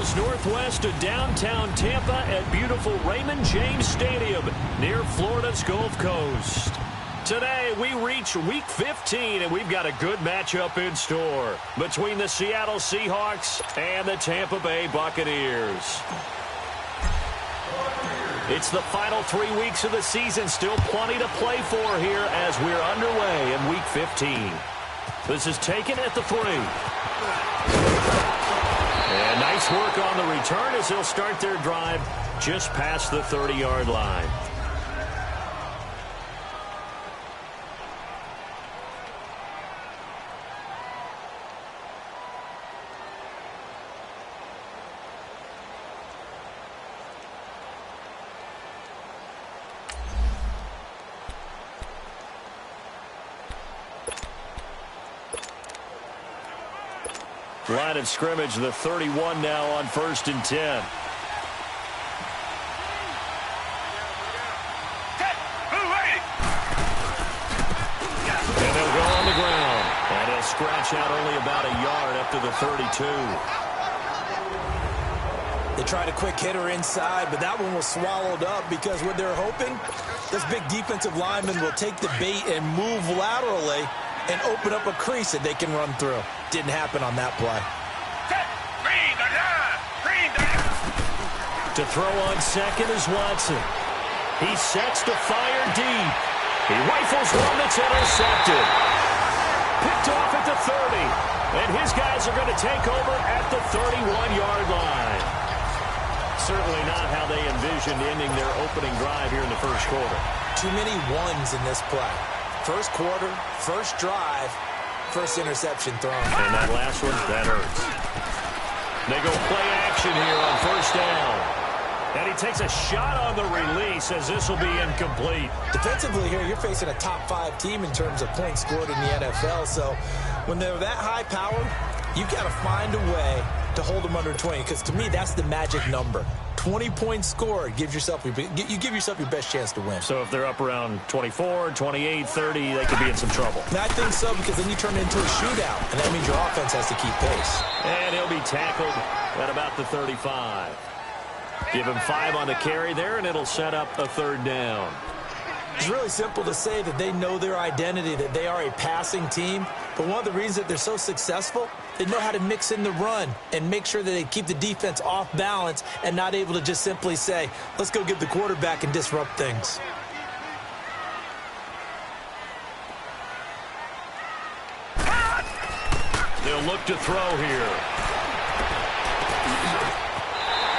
just northwest of downtown Tampa at beautiful Raymond James Stadium near Florida's Gulf Coast. Today, we reach Week 15, and we've got a good matchup in store between the Seattle Seahawks and the Tampa Bay Buccaneers. It's the final 3 weeks of the season, still plenty to play for here as we're underway in Week 15. This is taken at the 3. And nice work on the return as they'll start their drive just past the 30-yard line. Line of scrimmage, the 31 now on 1st and 10. And they'll go on the ground. And he'll scratch out only about a yard up to the 32. They tried a quick hitter inside, but that one was swallowed up because what they're hoping, this big defensive lineman will take the bait and move laterally and open up a crease that they can run through. Didn't happen on that play. To throw on second is Watson. He sets to fire deep. He rifles one that's intercepted. Picked off at the 30. And his guys are going to take over at the 31-yard line. Certainly not how they envisioned ending their opening drive here in the first quarter. Too many ones in this play. First quarter, first drive, first interception thrown. And that last one, that hurts. They go play action here on 1st down. And he takes a shot on the release as this will be incomplete. Defensively here, you're facing a top 5 team in terms of points scored in the NFL. So when they're that high powered, you've got to find a way to hold them under 20. Because to me, that's the magic number. 20 points scored gives yourself you give yourself your best chance to win. So if they're up around 24, 28, 30, they could be in some trouble. And I think so, because then you turn it into a shootout, and that means your offense has to keep pace. And he'll be tackled at about the 35. Give him 5 on the carry there, and it'll set up a 3rd down. It's really simple to say that they know their identity, that they are a passing team. But one of the reasons that they're so successful, they know how to mix in the run and make sure that they keep the defense off balance and not able to just simply say, let's go get the quarterback and disrupt things. They'll look to throw here.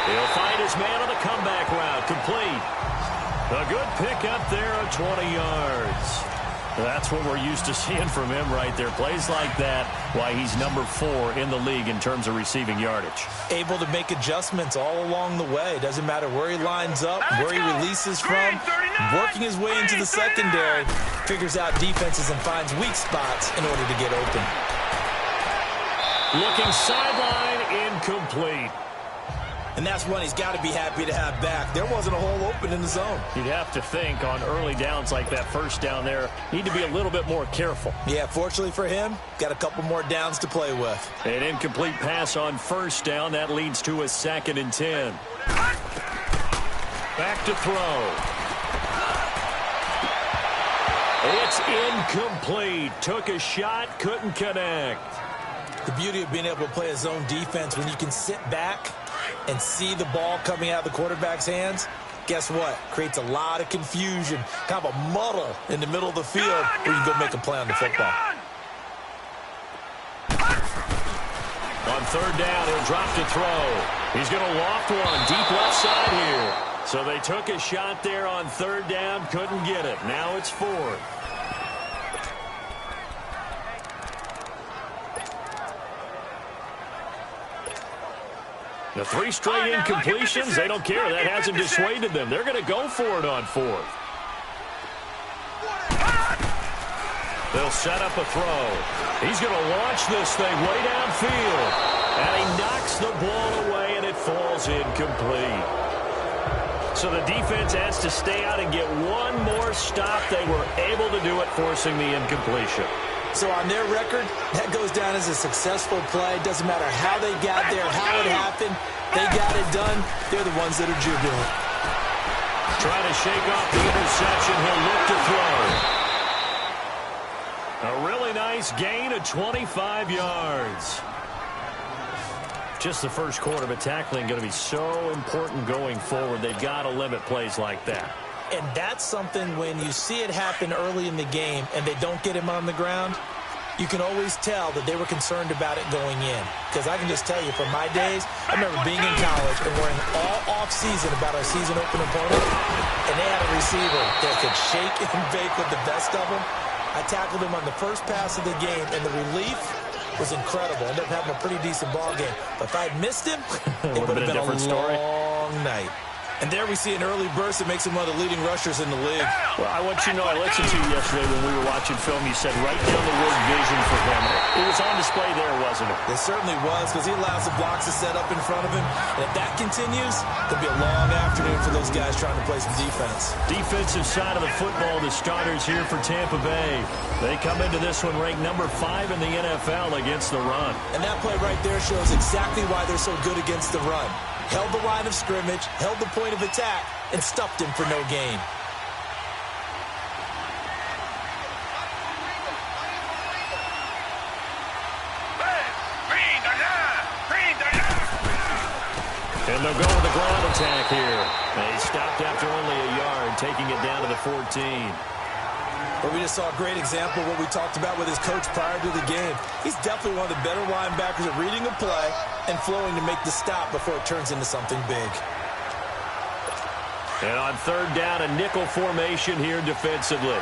He'll find his man on the comeback route, complete. A good pickup there of 20 yards. That's what we're used to seeing from him right there. Plays like that, why he's number 4 in the league in terms of receiving yardage. Able to make adjustments all along the way. Doesn't matter where he lines up, where he releases from. Working his way into the secondary, figures out defenses and finds weak spots in order to get open. Looking sideline, incomplete. And that's one he's got to be happy to have back. There wasn't a hole open in the zone. You'd have to think on early downs like that 1st down there, need to be a little bit more careful. Yeah, fortunately for him, got a couple more downs to play with. An incomplete pass on 1st down. That leads to a 2nd and 10. Back to throw. It's incomplete. Took a shot, couldn't connect. The beauty of being able to play a zone defense when you can sit back and see the ball coming out of the quarterback's hands, guess what? Creates a lot of confusion, kind of a muddle in the middle of the field where you can go make a play on the football. On 3rd down, he'll drop to throw. He's going to loft one deep left side here. So they took a shot there on 3rd down, couldn't get it. Now it's 4th. The 3 straight incompletions, they don't care. That hasn't dissuaded them. They're going to go for it on 4th. They'll set up a throw. He's going to launch this thing way downfield. And he knocks the ball away, and it falls incomplete. So the defense has to stay out and get one more stop. They were able to do it, forcing the incompletion. So on their record, that goes down as a successful play. Doesn't matter how they got there, how it happened. They got it done. They're the ones that are jubilant. Trying to shake off the interception. He'll look to throw. A really nice gain of 25 yards. Just the first quarter, but tackling going to be so important going forward. They've got to limit plays like that. And that's something when you see it happen early in the game and they don't get him on the ground, you can always tell that they were concerned about it going in. Because I can just tell you from my days, I remember being in college and worrying all off-season about our season open opponent, and they had a receiver that could shake and bake with the best of them. I tackled him on the first pass of the game, and the relief was incredible. Ended up having a pretty decent ball game. But if I had missed him, it would have been a long night. And there we see an early burst that makes him one of the leading rushers in the league. Well, I want you to know, I listened to you yesterday when we were watching film. You said right down the word vision for him. It was on display there, wasn't it? It certainly was, because he allows the blocks to set up in front of him. And if that continues, there'll be a long afternoon for those guys trying to play some defense. Defensive side of the football, the starters here for Tampa Bay. They come into this one ranked number 5 in the NFL against the run. And that play right there shows exactly why they're so good against the run. Held the line of scrimmage, held the point of attack, and stuffed him for no gain. And they'll go with the ground attack here. They stopped after only a yard, taking it down to the 14. But we just saw a great example of what we talked about with his coach prior to the game. He's definitely one of the better linebackers at reading a play and flowing to make the stop before it turns into something big. And on third down, a nickel formation here defensively.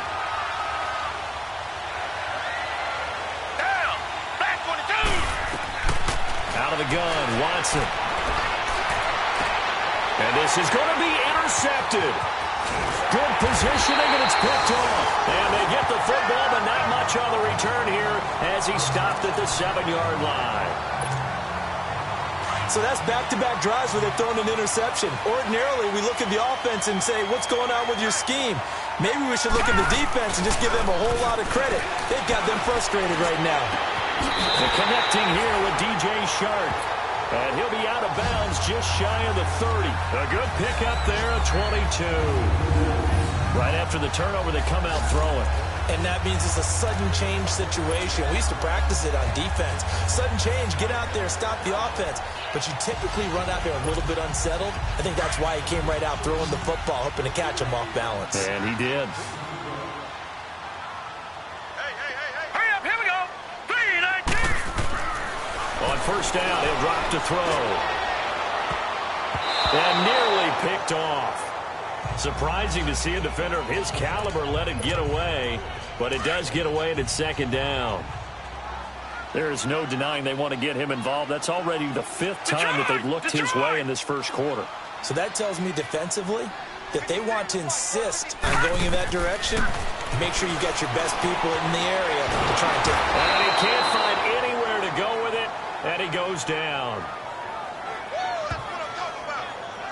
Down, back 22. Out of the gun, Watson. And this is going to be intercepted. Good positioning, and it's picked off. And they get the football, but not much on the return here as he stopped at the 7-yard line. So that's back-to-back drives where they're throwing an interception. Ordinarily, we look at the offense and say, what's going on with your scheme? Maybe we should look at the defense and just give them a whole lot of credit. They've got them frustrated right now. And connecting here with DJ Shark. And he'll be out of bounds just shy of the 30. A good pickup there, a 22. Right after the turnover, they come out throwing. And that means it's a sudden change situation. We used to practice it on defense. Sudden change, get out there, stop the offense. But you typically run out there a little bit unsettled. I think that's why he came right out throwing the football, hoping to catch him off balance. And he did. Hurry up, here we go. 3-19. On first down, he'll drop to throw. And nearly picked off. Surprising to see a defender of his caliber let it get away, but it does get away and it's second down. There is no denying they want to get him involved. That's already the 5th time that they've looked his way in this first quarter. So that tells me defensively that they want to insist on going in that direction. Make sure you got your best people in the area to try and take it. And he can't find anywhere to go with it, and he goes down.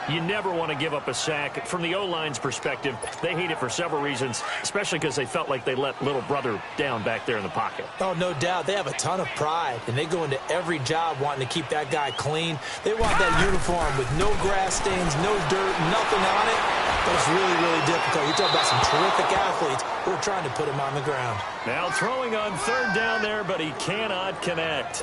You never want to give up a sack. From the O-line's perspective, they hate it for several reasons, especially because they felt like they let little brother down back there in the pocket. Oh, no doubt. They have a ton of pride, and they go into every job wanting to keep that guy clean. They want that uniform with no grass stains, no dirt, nothing on it. But it's really, really difficult. You talk about some terrific athletes who are trying to put him on the ground. Now throwing on third down there, but he cannot connect.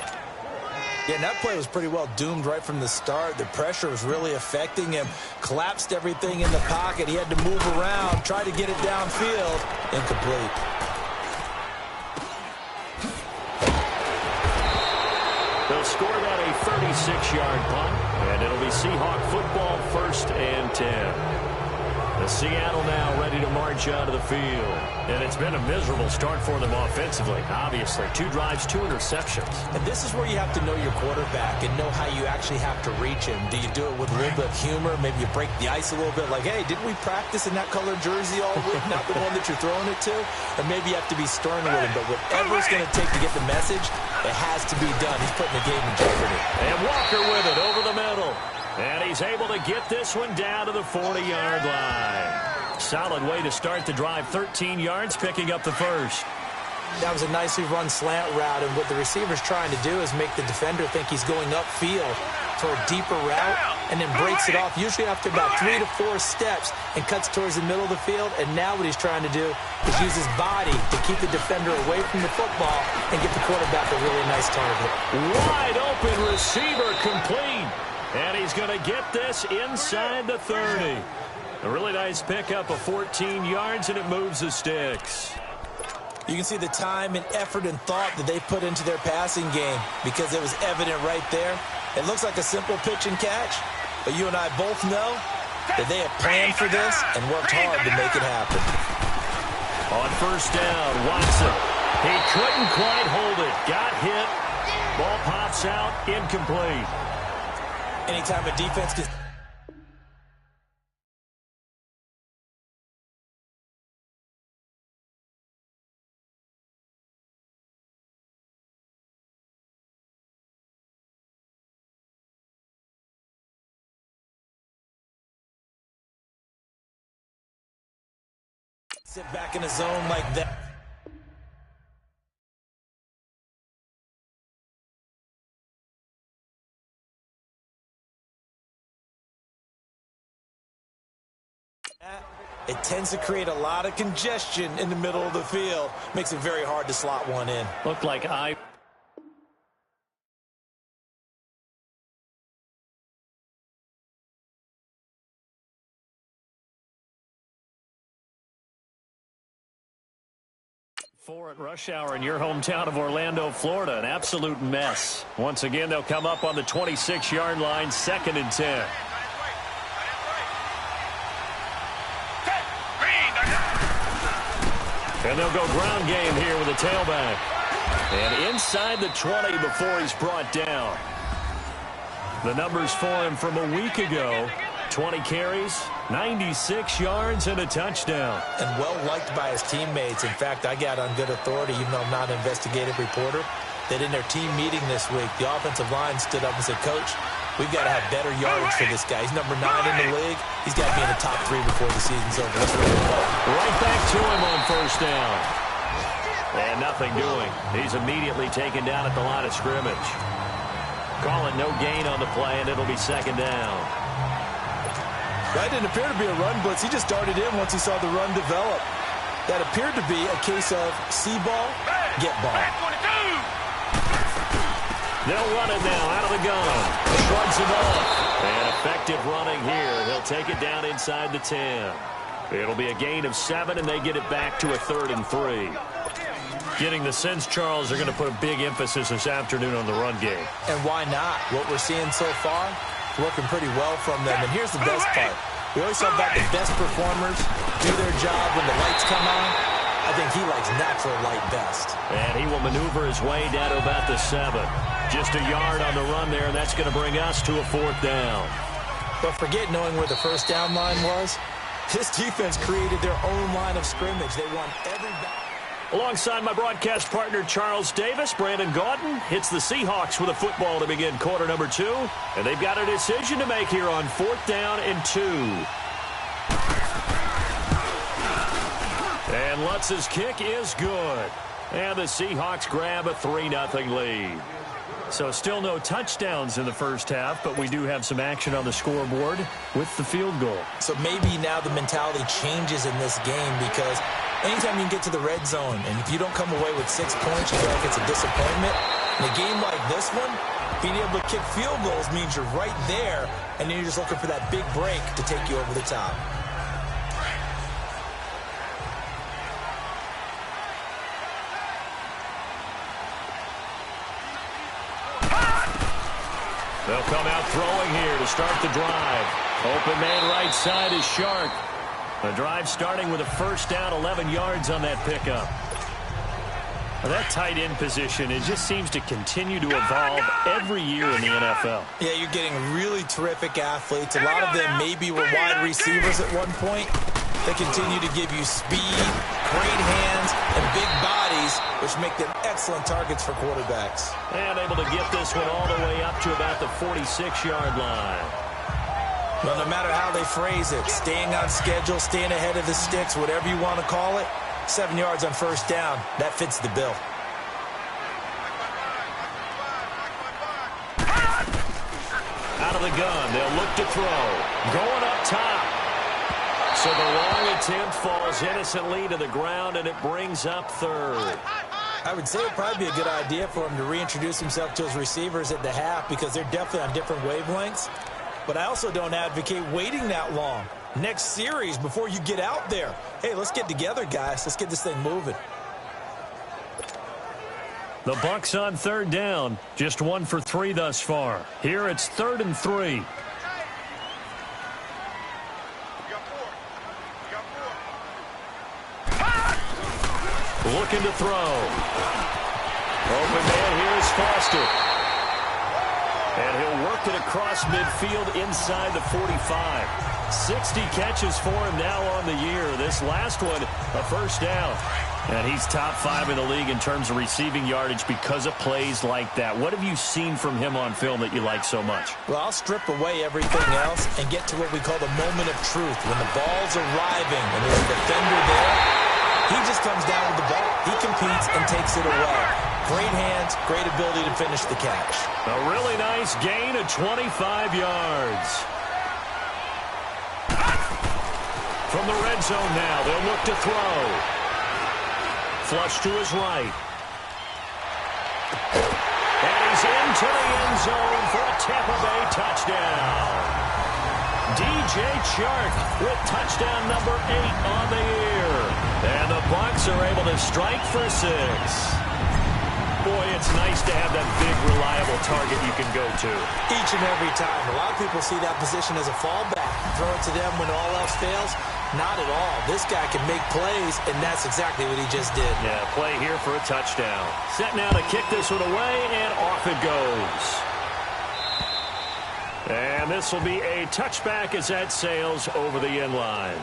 Yeah, and that play was pretty well doomed right from the start. The pressure was really affecting him. Collapsed everything in the pocket. He had to move around, try to get it downfield. Incomplete. They'll score that a 36-yard punt, and it'll be Seahawk football 1st and 10. The Seattle now ready to march out of the field. And it's been a miserable start for them offensively, obviously. 2 drives, 2 interceptions. And this is where you have to know your quarterback and know how you actually have to reach him. Do you do it with a little bit of humor? Maybe you break the ice a little bit like, hey, didn't we practice in that colored jersey all week, not the one that you're throwing it to? Or maybe you have to be stern with him. But whatever it's going to take to get the message, it has to be done. He's putting the game in jeopardy. And Walker with it over the middle. And he's able to get this one down to the 40-yard line. Solid way to start the drive. 13 yards, picking up the first. That was a nicely run slant route, and what the receiver's trying to do is make the defender think he's going upfield for a deeper route, and then breaks it off, usually after about 3 to 4 steps, and cuts towards the middle of the field. And now what he's trying to do is use his body to keep the defender away from the football and get the quarterback a really nice target. Wide open receiver complete. And he's going to get this inside the 30. A really nice pickup of 14 yards, and it moves the sticks. You can see the time and effort and thought that they put into their passing game because it was evident right there. It looks like a simple pitch and catch, but you and I both know that they have planned for this and worked hard to make it happen. On first down, Watson. He couldn't quite hold it. Got hit. Ball pops out, incomplete. Anytime a defense can... sit back in a zone like that. It tends to create a lot of congestion in the middle of the field. Makes it very hard to slot one in. Looked like Four at rush hour in your hometown of Orlando, Florida. An absolute mess. Once again, they'll come up on the 26-yard line, 2nd and 10. And they'll go ground game here with a tailback. And inside the 20 before he's brought down. The numbers for him from a week ago. 20 carries, 96 yards, and a touchdown. And well-liked by his teammates. In fact, I got on good authority, even though I'm not an investigative reporter, that in their team meeting this week, the offensive line stood up and said, Coach, we've got to have better yardage for this guy. He's number 9 in the league. He's got to be in the top 3 before the season's over. That's really important. Right back to him on first down. And nothing doing. He's immediately taken down at the line of scrimmage. Call it no gain on the play, and it'll be 2nd down. That didn't appear to be a run blitz. He just darted in once he saw the run develop. That appeared to be a case of see ball, get ball. They'll run it now out of the gun. Shrugs him off. And effective running here. He'll take it down inside the 10. It'll be a gain of 7, and they get it back to a 3rd and 3. Getting the sense, Charles, they're going to put a big emphasis this afternoon on the run game. And why not? What we're seeing so far, working pretty well from them. And here's the best part. We always talk about the best performers do their job when the lights come on. I think he likes natural light best. And he will maneuver his way down to about the 7. Just a yard on the run there, and that's going to bring us to a 4th down. But forget knowing where the first down line was. This defense created their own line of scrimmage. They won every battle. Alongside my broadcast partner, Charles Davis, Brandon Gaudin hits the Seahawks with a football to begin quarter number 2. And they've got a decision to make here on 4th down and 2. And Lutz's kick is good. And the Seahawks grab a 3-0 lead. So still no touchdowns in the first half, but we do have some action on the scoreboard with the field goal. So maybe now the mentality changes in this game because anytime you can get to the red zone, and if you don't come away with 6 points, you feel like it's a disappointment. In a game like this one, being able to kick field goals means you're right there, and then you're just looking for that big break to take you over the top. They'll come out throwing here to start the drive. Open man right side is Shark. The drive starting with a first down, 11 yards on that pickup. Well, that tight end position, it just seems to continue to evolve every year in the NFL. Yeah, you're getting really terrific athletes. A lot of them maybe were wide receivers at one point. They continue to give you speed, great hands, and big bodies, which make them excellent targets for quarterbacks. And able to get this one all the way up to about the 46-yard line. Well, no matter how they phrase it, staying on schedule, staying ahead of the sticks, whatever you want to call it, 7 yards on first down. That fits the bill. Out of the gun, they'll look to throw. Going up top. So the long attempt falls innocently to the ground, and it brings up third. I would say it would probably be a good idea for him to reintroduce himself to his receivers at the half because they're definitely on different wavelengths. But I also don't advocate waiting that long. Next series before you get out there. Hey, let's get together, guys. Let's get this thing moving. The Bucs on third down. Just 1 for 3 thus far. Here it's 3rd and 3. Looking to throw. Open man here is Foster. And he'll work it across midfield inside the 45. 60 catches for him now on the year. This last one, a first down. And he's top 5 in the league in terms of receiving yardage because of plays like that. What have you seen from him on film that you like so much? Well, I'll strip away everything else and get to what we call the moment of truth. When the ball's arriving and there's a defender there, he just comes down with the ball. He competes and takes it away. Great hands, great ability to finish the catch. A really nice gain of 25 yards. From the red zone now, they'll look to throw. Flush to his right. And he's into the end zone for a Tampa Bay touchdown. DJ Chark with touchdown number 8 on the year. And the Bucs are able to strike for 6. Boy, it's nice to have that big, reliable target you can go to. Each and every time. A lot of people see that position as a fallback. Throw it to them when all else fails. Not at all. This guy can make plays, and that's exactly what he just did. Yeah, play here for a touchdown. Set now to kick this one away, and off it goes. And this will be a touchback as that sails over the end line.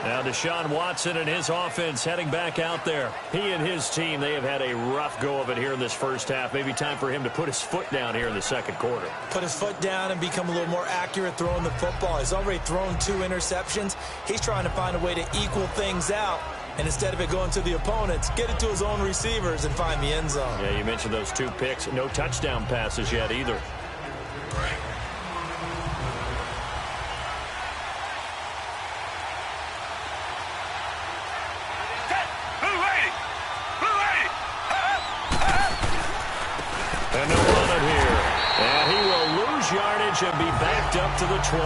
Now Deshaun Watson and his offense heading back out there. He and his team, they have had a rough go of it here in this first half. Maybe time for him to put his foot down here in the second quarter. Put his foot down and become a little more accurate throwing the football. He's already thrown 2 interceptions. He's trying to find a way to equal things out. And instead of it going to the opponents, get it to his own receivers and find the end zone. Yeah, you mentioned those 2 picks. No touchdown passes yet either. And no running here. And he will lose yardage and be backed up to the 24.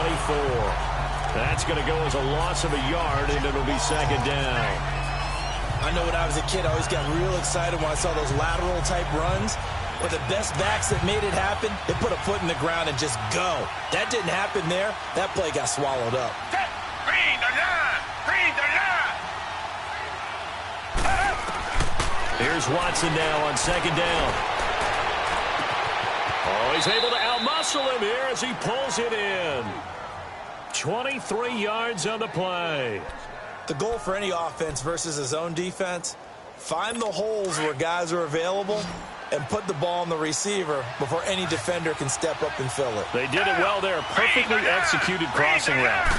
That's going to go as a loss of a yard, and it'll be second down. I know when I was a kid, I always got real excited when I saw those lateral-type runs. But the best backs that made it happen, they put a foot in the ground and just go. That didn't happen there. That play got swallowed up. Green the line! Green the line! Here's Watson now on second down. Oh, he's able to outmuscle him here as he pulls it in. 23 yards on the play. The goal for any offense versus his own defense, find the holes where guys are available and put the ball on the receiver before any defender can step up and fill it. They did it well there. Perfectly executed crossing route.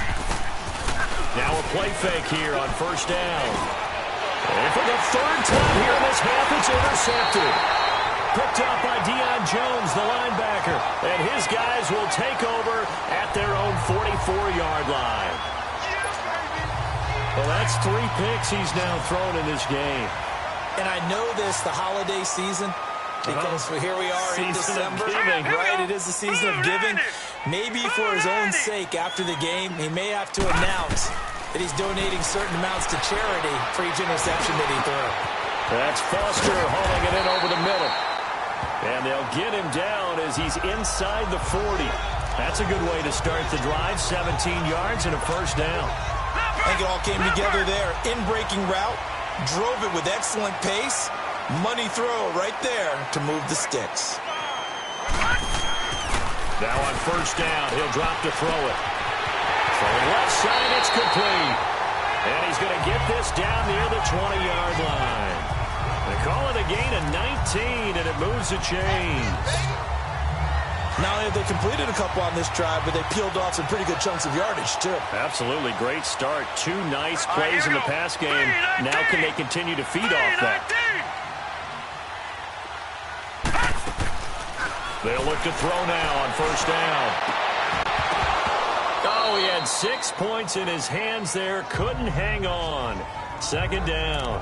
Now a play fake here on first down. And for the 3rd time here in this half, it's intercepted. Picked up by Deion Jones, the linebacker. And his guys will take over at their own 44-yard line. Well, that's 3 picks he's now thrown in this game. And I know this, the holiday season, because here we are in December, right? It is the season of giving. Maybe for his own sake, after the game, he may have to announce that he's donating certain amounts to charity for each interception that he threw. That's Foster hauling it in over the middle. And they'll get him down as he's inside the 40. That's a good way to start the drive. 17 yards and a first down. I think it all came together there. In-breaking route, drove it with excellent pace. Money throw right there to move the sticks. Now on first down, he'll drop to throw it. From the left side, it's complete. And he's going to get this down near the 20-yard line. They call it a gain of 19, and it moves the chains. Not only have they completed a couple on this drive, but they peeled off some pretty good chunks of yardage, too. Absolutely great start. 2 nice plays in the pass game. Now can they continue to feed off that? They'll look to throw now on first down. Oh, he had 6 points in his hands there. Couldn't hang on. Second down.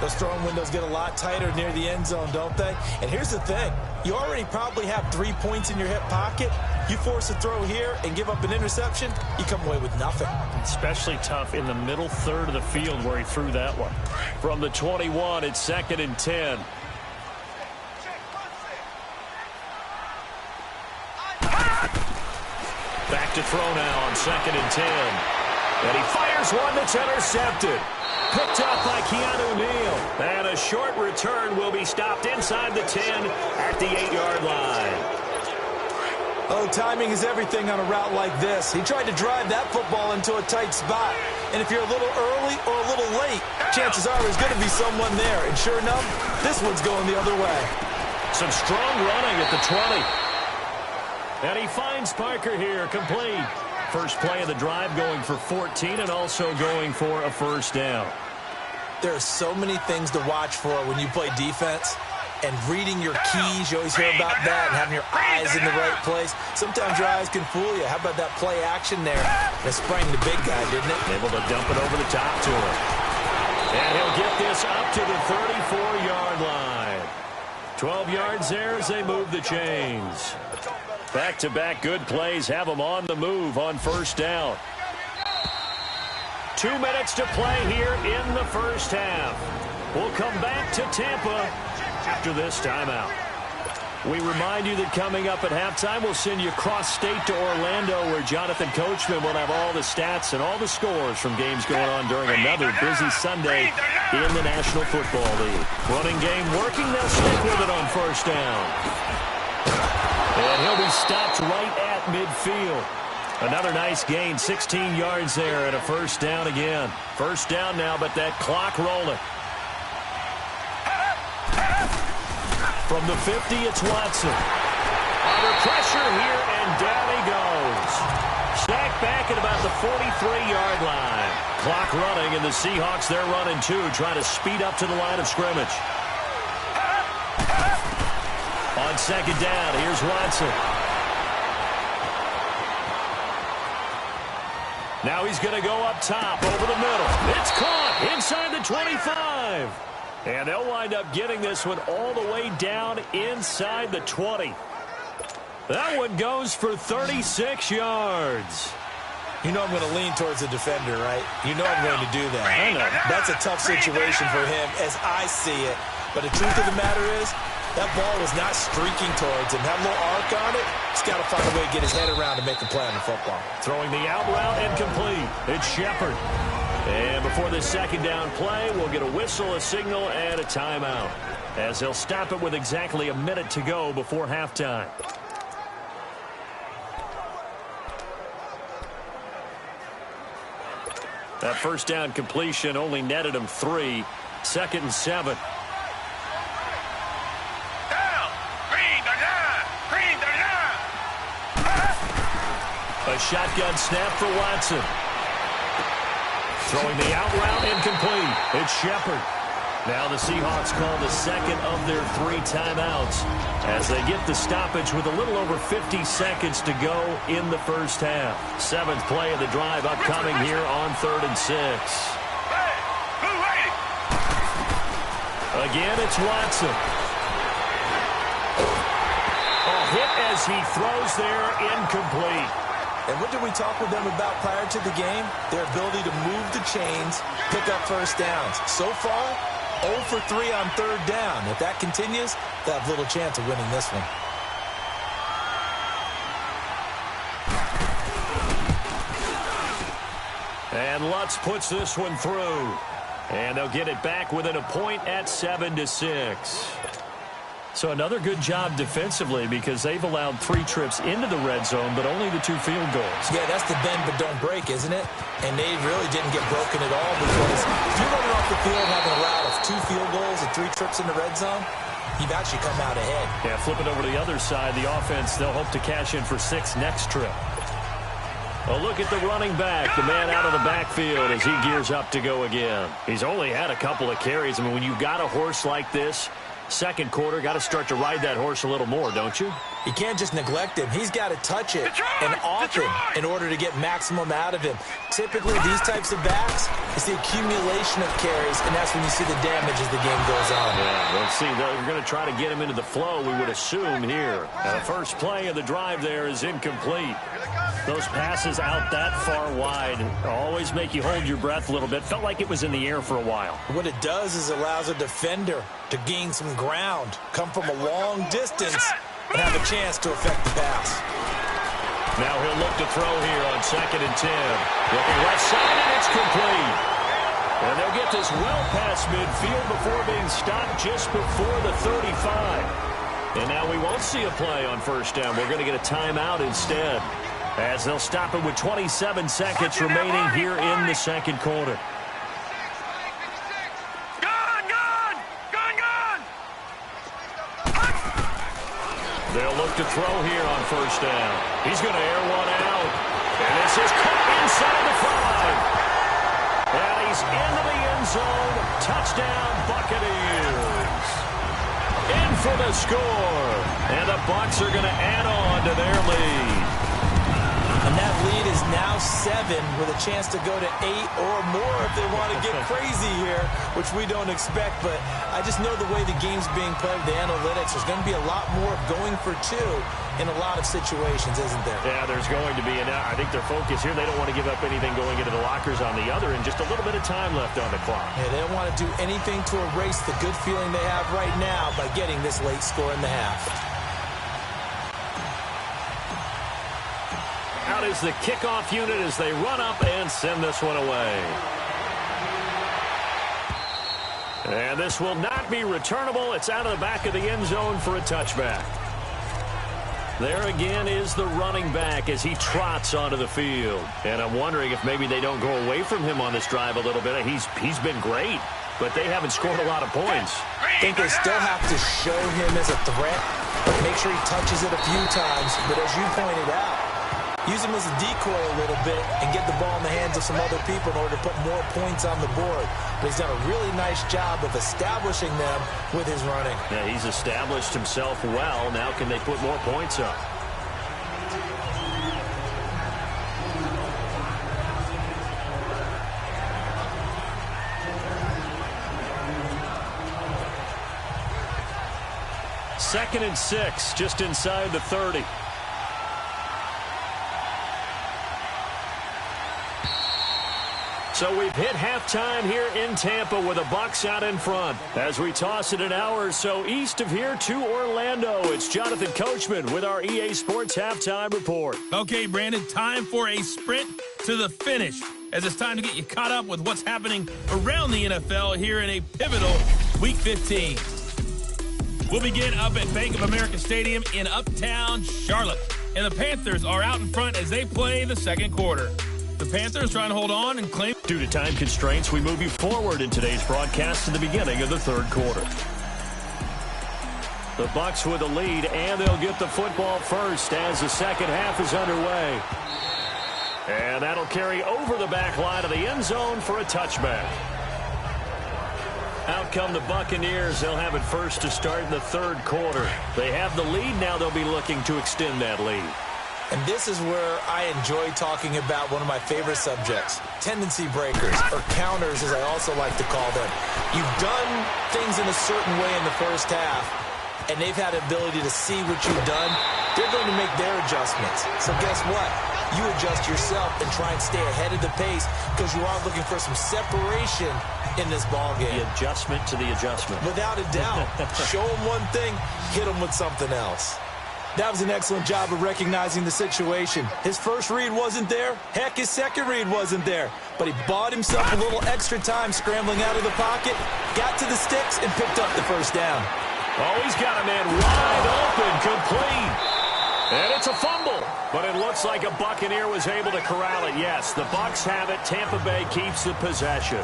Those throwing windows get a lot tighter near the end zone, don't they? And here's the thing. You already probably have 3 points in your hip pocket. You force a throw here and give up an interception, you come away with nothing. Especially tough in the middle third of the field where he threw that one. From the 21, it's 2nd and 10. Back to throw now on 2nd and 10. And he fires one that's intercepted. Picked up by Keanu Neal. And a short return will be stopped inside the 10 at the 8-yard line. Oh, timing is everything on a route like this. He tried to drive that football into a tight spot. And if you're a little early or a little late, chances are there's going to be someone there. And sure enough, this one's going the other way. Some strong running at the 20. And he finds Parker here, complete. First play of the drive going for 14 and also going for a first down. There are so many things to watch for when you play defense. And reading your keys, you always hear about that, and having your eyes in the right place. Sometimes your eyes can fool you. How about that play action there? That sprang the big guy, didn't it? Able to dump it over the top to him. And he'll get this up to the 34-yard line. 12 yards there as they move the chains. Back-to-back good plays have them on the move on first down. 2 minutes to play here in the first half. We'll come back to Tampa after this timeout. We remind you that coming up at halftime, we'll send you cross-state to Orlando, where Jonathan Coachman will have all the stats and all the scores from games going on during another busy Sunday in the National Football League. Running game working. They'll stick with it on first down. And he'll be stopped right at midfield. Another nice gain, 16 yards there and a first down again. First down now, but that clock rolling. From the 50, it's Watson. Under pressure here, and down he goes. Sacked back at about the 43-yard line. Clock running, and the Seahawks, they're running too, trying to speed up to the line of scrimmage. On second down, here's Watson. Now he's going to go up top, over the middle. It's caught inside the 25. And they'll wind up getting this one all the way down inside the 20. That one goes for 36 yards. You know I'm going to lean towards the defender, right? You know I'm going to do that. I know. That's a tough situation for him as I see it. But the truth of the matter is, that ball was not streaking towards him. That little arc on it, he's got to find a way to get his head around to make a play on the football. Throwing the out route and complete. It's Shepard. And before this second down play, we'll get a whistle, a signal, and a timeout, as they'll stop it with exactly a minute to go before halftime. That first down completion only netted him 3. 2nd and 7. A shotgun snap for Watson. Throwing the out route incomplete. It's Shepard. Now the Seahawks call the second of their 3 timeouts as they get the stoppage with a little over 50 seconds to go in the first half. 7th play of the drive upcoming here on 3rd and 6. Again, it's Watson. A hit as he throws there, incomplete. And what did we talk with them about prior to the game? Their ability to move the chains, pick up first downs. So far, 0 for 3 on 3rd down. If that continues, they'll have little chance of winning this one. And Lutz puts this one through. And they'll get it back within a point at 7-6. So another good job defensively, because they've allowed 3 trips into the red zone, but only the 2 field goals. Yeah, that's the bend but don't break, isn't it? And they really didn't get broken at all, because if you're running off the field having a route of 2 field goals and 3 trips in the red zone, you've actually come out ahead. Yeah, flip it over to the other side. The offense, they'll hope to cash in for 6 next trip. A look at the running back, the man out of the backfield as he gears up to go again. He's only had a couple of carries. I mean, when you've got a horse like this, second quarter, got to start to ride that horse a little more, don't you? You can't just neglect him. He's got to touch it and often in order to get maximum out of him. Typically, these types of backs, it's the accumulation of carries, and that's when you see the damage as the game goes on. Yeah, let's see. They're going to try to get him into the flow, we would assume here. Now, the first play of the drive there is incomplete. Those passes out that far wide always make you hold your breath a little bit. Felt like it was in the air for a while. What it does is allows a defender to gain some ground, come from a long distance, and have a chance to affect the pass. Now he'll look to throw here on 2nd and 10. Looking left side, and it's complete. And they'll get this well past midfield before being stopped just before the 35. And now we won't see a play on first down. We're going to get a timeout instead, as they'll stop it with 27 seconds remaining here in the second quarter. They'll look to throw here on first down. He's going to air one out. And this is caught inside the 5. And he's into the end zone. Touchdown, Buccaneers. In for the score. And the Bucs are going to add on to their lead. And that lead is now 7 with a chance to go to 8 or more if they want to get crazy here, which we don't expect. But I just know the way the game's being played, the analytics, there's going to be a lot more going for 2 in a lot of situations, isn't there? Yeah, there's going to be. And I think their focus here, they don't want to give up anything going into the lockers on the other, and just a little bit of time left on the clock. Yeah, they don't want to do anything to erase the good feeling they have right now by getting this late score in the half. Out is the kickoff unit as they run up and send this one away. And this will not be returnable. It's out of the back of the end zone for a touchback. There again is the running back as he trots onto the field. And I'm wondering if maybe they don't go away from him on this drive a little bit. He's been great, but they haven't scored a lot of points. I think they still have to show him as a threat, but make sure he touches it a few times. But as you pointed out, use him as a decoy a little bit and get the ball in the hands of some other people in order to put more points on the board. But he's done a really nice job of establishing them with his running. Yeah, he's established himself well. Now can they put more points up? Second and 6, just inside the 30. So we've hit halftime here in Tampa with the Bucs out in front. As we toss it an hour or so east of here to Orlando, it's Jonathan Coachman with our EA Sports Halftime Report. Okay, Brandon, time for a sprint to the finish, as it's time to get you caught up with what's happening around the NFL here in a pivotal Week 15. We'll begin up at Bank of America Stadium in Uptown Charlotte. And the Panthers are out in front as they play the second quarter. The Panthers trying to hold on and claim. Due to time constraints, we move you forward in today's broadcast to the beginning of the third quarter. The Bucs with the lead, and they'll get the football first as the second half is underway. And that'll carry over the back line of the end zone for a touchback. Out come the Buccaneers. They'll have it first to start in the third quarter. They have the lead. Now they'll be looking to extend that lead. And this is where I enjoy talking about one of my favorite subjects, tendency breakers, or counters as I also like to call them. You've done things in a certain way in the first half, and they've had the ability to see what you've done. They're going to make their adjustments. So guess what? You adjust yourself and try and stay ahead of the pace because you are looking for some separation in this ballgame. The adjustment to the adjustment. Without a doubt. Show them one thing, hit them with something else. That was an excellent job of recognizing the situation. His first read wasn't there. Heck, his second read wasn't there. But he bought himself a little extra time scrambling out of the pocket, got to the sticks, and picked up the first down. Oh, he's got a man wide open, complete. And it's a fumble. But it looks like a Buccaneer was able to corral it. Yes, the Bucs have it. Tampa Bay keeps the possession.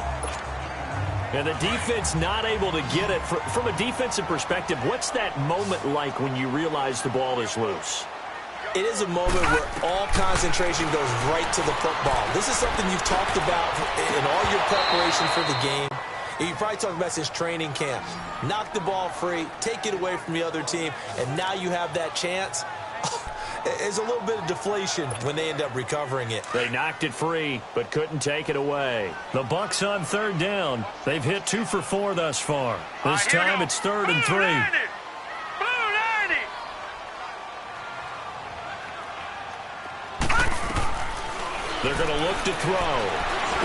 And the defense not able to get it. From a defensive perspective, what's that moment like when you realize the ball is loose? It is a moment where all concentration goes right to the football. This is something you've talked about in all your preparation for the game. You probably talked about since training camp. Knock the ball free, take it away from the other team, and now you have that chance. There's a little bit of deflation when they end up recovering it. They knocked it free, but couldn't take it away. The Bucs on third down. They've hit 2 for 4 thus far. This time it's 3rd and 3. They're going to look to throw.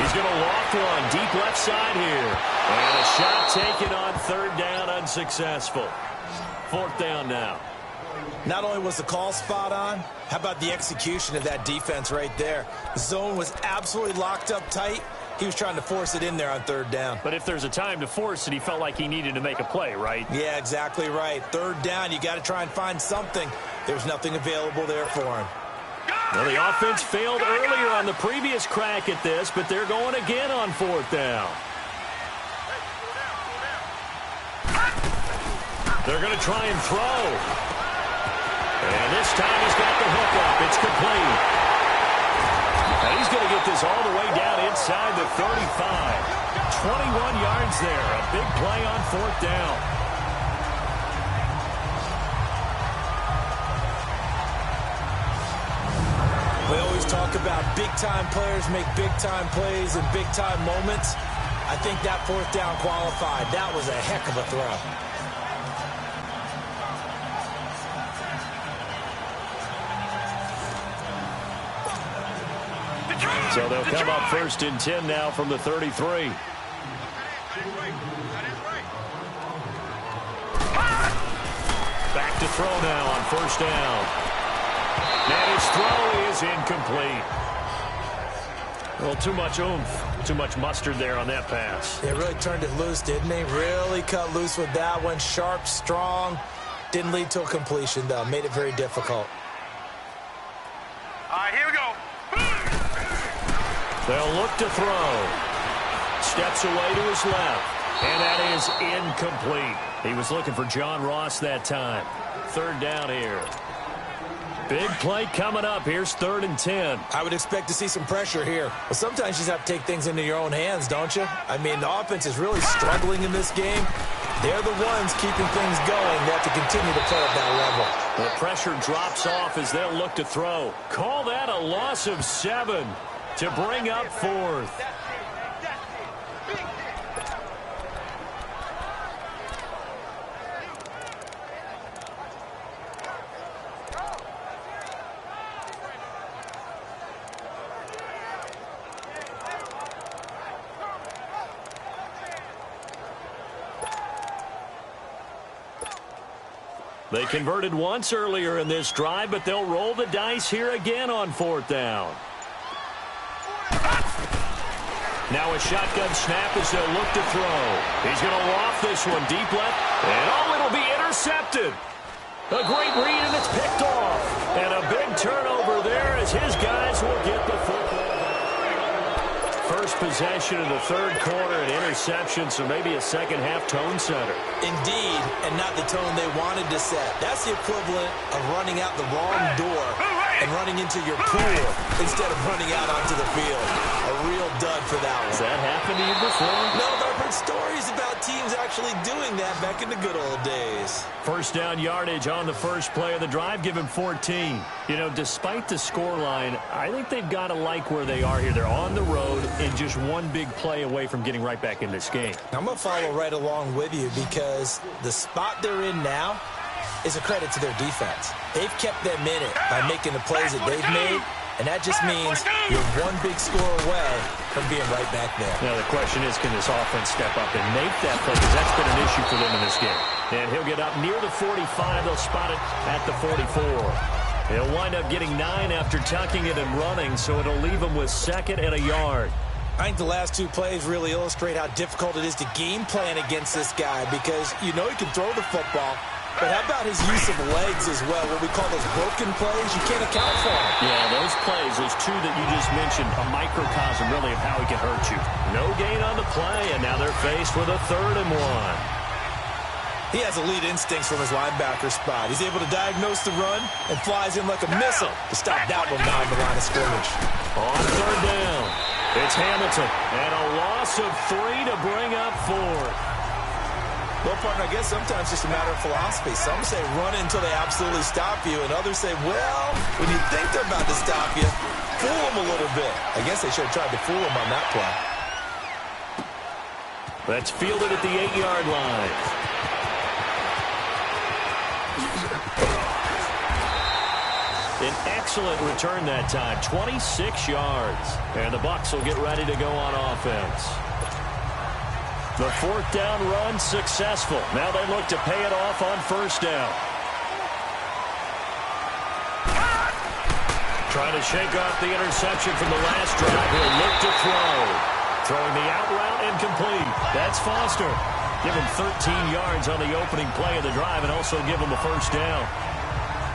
He's going to loft one deep left side here. And a shot taken on 3rd down, unsuccessful. 4th down now. Not only was the call spot on, how about the execution of that defense right there? The zone was absolutely locked up tight. He was trying to force it in there on 3rd down. But if there's a time to force it, he felt like he needed to make a play, right? Yeah, exactly right. 3rd down, you got to try and find something. There's nothing available there for him. Well, the offense failed earlier on the previous crack at this, but they're going again on 4th down. They're going to try and throw. And this time he's got the hook up. It's complete. And he's going to get this all the way down inside the 35. 21 yards there. A big play on 4th down. We always talk about big-time players make big-time plays in big-time moments. I think that 4th down qualified. That was a heck of a throw. So they'll come up 1st and 10 now from the 33. Back to throw now on 1st down. And his throw is incomplete. Well, too much oomph, too much mustard there on that pass. They really turned it loose, didn't they? Really cut loose with that one. Sharp, strong. Didn't lead to a completion, though. Made it very difficult. All right, here we go. They'll look to throw. Steps away to his left. And that is incomplete. He was looking for John Ross that time. 3rd down here. Big play coming up. Here's 3rd and 10. I would expect to see some pressure here. Well, sometimes you just have to take things into your own hands, don't you? I mean, the offense is really struggling in this game. They're the ones keeping things going. They have to continue to play at that level. The pressure drops off as they'll look to throw. Call that a loss of 7 to bring up 4th. They converted once earlier in this drive, but they'll roll the dice here again on 4th down. Now a shotgun snap as they'll look to throw. He's going to loft this one deep left, and it'll be intercepted. A great read, and it's picked off. And a big turnover there as his guys will get the football back. First possession of the 3rd quarter, an interception, so maybe a second-half tone setter. Indeed, and not the tone they wanted to set. That's the equivalent of running out the wrong door and running into your pool instead of running out onto the field. A real dud for that one. Has that happened to you before? No, but I've heard stories about teams actually doing that back in the good old days. 1st down yardage on the first play of the drive. Give him 14. You know, despite the scoreline, I think they've got to like where they are here. They're on the road and just one big play away from getting right back in this game. I'm going to follow right along with you because the spot they're in now is a credit to their defense. They've kept them in it by making the plays that they've made, and that just means you're one big score away from being right back there. Now the question is, can this offense step up and make that play? Because that's been an issue for them in this game. And he'll get up near the 45. They'll spot it at the 44. He'll wind up getting 9 after tucking it and running, so it'll leave him with 2nd and a yard. I think the last 2 plays really illustrate how difficult it is to game plan against this guy because you know he can throw the football, But how about his use of legs as well, what we call those broken plays? You can't account for them. Yeah, those plays, those two that you just mentioned, a microcosm really of how he can hurt you. No gain on the play, and now they're faced with a 3rd and 1. He has elite instincts from his linebacker spot. He's able to diagnose the run and flies in like a missile to stop that one behind the line of scrimmage. On 3rd down, it's Hamilton, and a loss of 3 to bring up 4th. Well, partner, I guess sometimes it's just a matter of philosophy. Some say run until they absolutely stop you, and others say, well, when you think they're about to stop you, fool them a little bit. I guess they should have tried to fool them on that play. That's fielded at the 8-yard line. An excellent return that time, 26 yards. And the Bucs will get ready to go on offense. The 4th down run successful. Now they look to pay it off on 1st down. Trying to shake off the interception from the last drive. He'll look to throw. Throwing the out route incomplete. That's Foster. Give him 13 yards on the opening play of the drive and also give him a 1st down.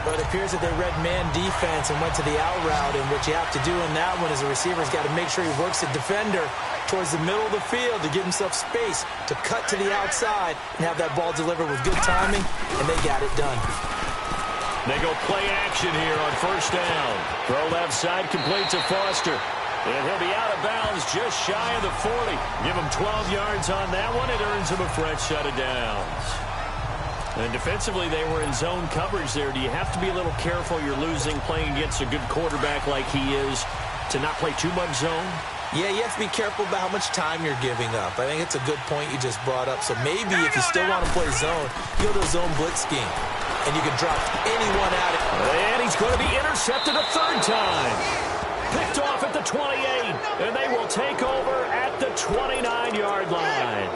But it appears that they read man defense and went to the out route, and what you have to do in that one is the receiver's got to make sure he works the defender towards the middle of the field to give himself space to cut to the outside and have that ball delivered with good timing, and they got it done. They go play action here on 1st down. Throw left side complete to Foster. And he'll be out of bounds just shy of the 40. Give him 12 yards on that one. It earns him a fresh set of downs. And defensively, they were in zone coverage there. Do you have to be a little careful? You're losing playing against a good quarterback like he is to not play too much zone? Yeah, you have to be careful about how much time you're giving up. I think it's a good point you just brought up. So maybe if you still want to play zone, go to a zone blitz scheme, and you can drop anyone at it. And he's going to be intercepted a 3rd time. Picked off at the 28, and they will take over at the 29-yard line.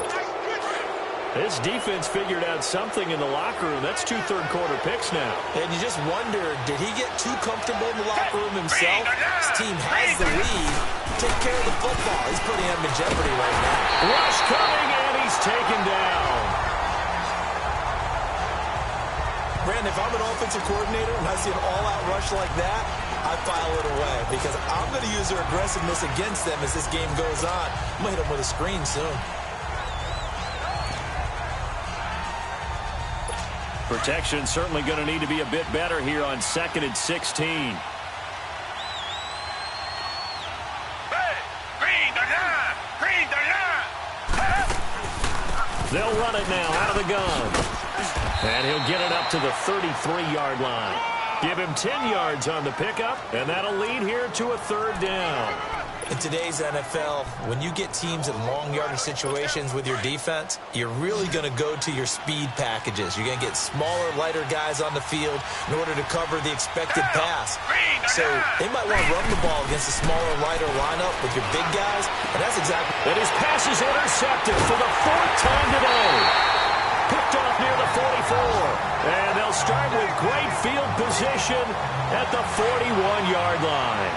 This defense figured out something in the locker room. That's 2 third-quarter picks now. And you just wonder, did he get too comfortable in the locker room himself? His team has the lead. Take care of the football. He's putting him in jeopardy right now. Rush coming, and he's taken down. Brandon, if I'm an offensive coordinator and I see an all-out rush like that, I file it away because I'm going to use their aggressiveness against them as this game goes on. I'm going to hit them with a screen soon. Protection certainly going to need to be a bit better here on 2nd and 16. Hey, green the line! Green the line! They'll run it now out of the gun. And he'll get it up to the 33-yard line. Give him 10 yards on the pickup, and that'll lead here to a 3rd down. In today's NFL, when you get teams in long yardage situations with your defense, you're really going to go to your speed packages. You're going to get smaller, lighter guys on the field in order to cover the expected pass. So they might want to run the ball against a smaller, lighter lineup with your big guys, and that's exactly. And his pass is intercepted for the 4th time today. Picked off near the 44. And they'll start with great field position at the 41-yard line.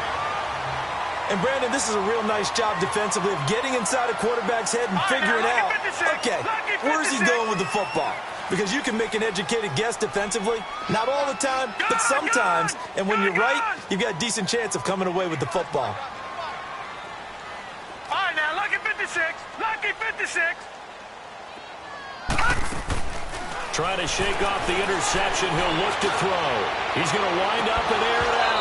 And, Brandon, this is a real nice job defensively of getting inside a quarterback's head and figuring out, okay, where's he going with the football? Because you can make an educated guess defensively. Not all the time, but sometimes. And when you're right, you've got a decent chance of coming away with the football. All right, now, lucky 56. Lucky 56. Trying to shake off the interception. He'll look to throw. He's going to wind up and air it out.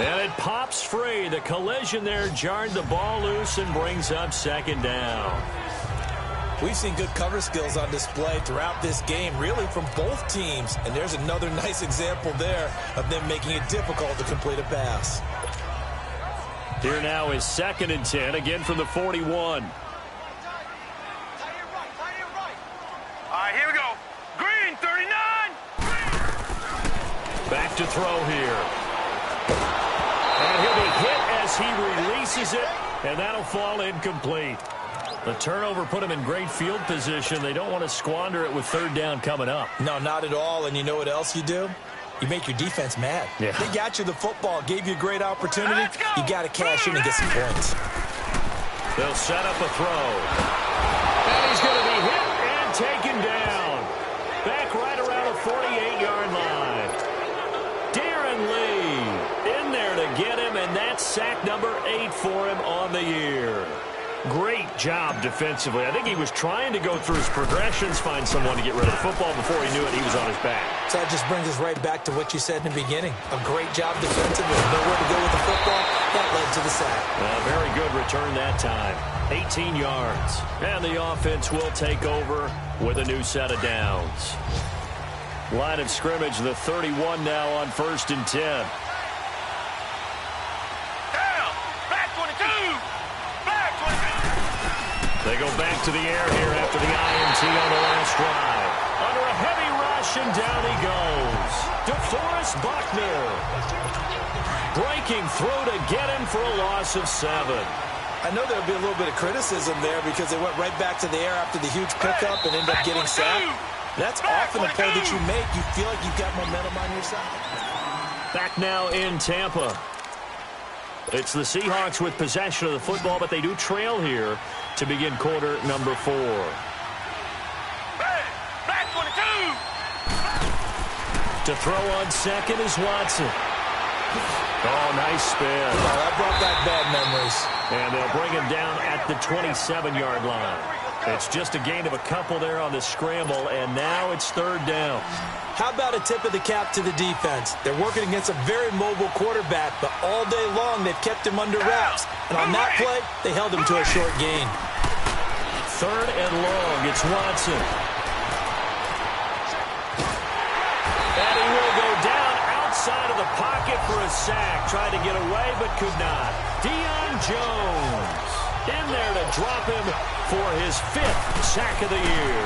And it pops free. The collision there jarred the ball loose and brings up 2nd down. We've seen good cover skills on display throughout this game, really from both teams. And there's another nice example there of them making it difficult to complete a pass. Here now is 2nd and 10, again from the 41. All right, here we go. Green, 39. Back to throw here. And he'll be hit as he releases it, and that'll fall incomplete. The turnover put him in great field position. They don't want to squander it with 3rd down coming up. No, not at all. And you know what else you do? You make your defense mad. Yeah. They got you the football, gave you a great opportunity. You got to cash in and get some points. They'll set up a throw. And he's going to be hit and taken down. Back right around the 40 get him, and that's sack number 8 for him on the year. Great job defensively. I think he was trying to go through his progressions, find someone to get rid of the football. Before he knew it, he was on his back. So that just brings us right back to what you said in the beginning. A great job defensively. Nowhere to go with the football. That led to the sack. Very good return that time. 18 yards. And the offense will take over with a new set of downs. Line of scrimmage, the 31 now on 1st and 10. Down. Back 22. Back 22. They go back to the air here after the INT on the last drive. Under a heavy rush, and down he goes. DeForest Buckner. Breaking through to get him for a loss of 7. I know there'll be a little bit of criticism there because they went right back to the air after the huge pickup and ended up getting sacked. That's often a play that you make. You feel like you've got momentum on your side. Back now in Tampa. It's the Seahawks with possession of the football, but they do trail here to begin quarter number 4. Back 22. To throw on second is Watson. Oh, nice spin. Oh, that brought back bad memories. And they'll bring him down at the 27-yard line. It's just a gain of a couple there on the scramble, and now it's 3rd down. How about a tip of the cap to the defense? They're working against a very mobile quarterback, but all day long they've kept him under wraps. And on that play, they held him to a short gain. 3rd and long. It's Watson. And he will go down outside of the pocket for a sack. Tried to get away, but could not. Deion Jones in there to drop him for his 5th sack of the year.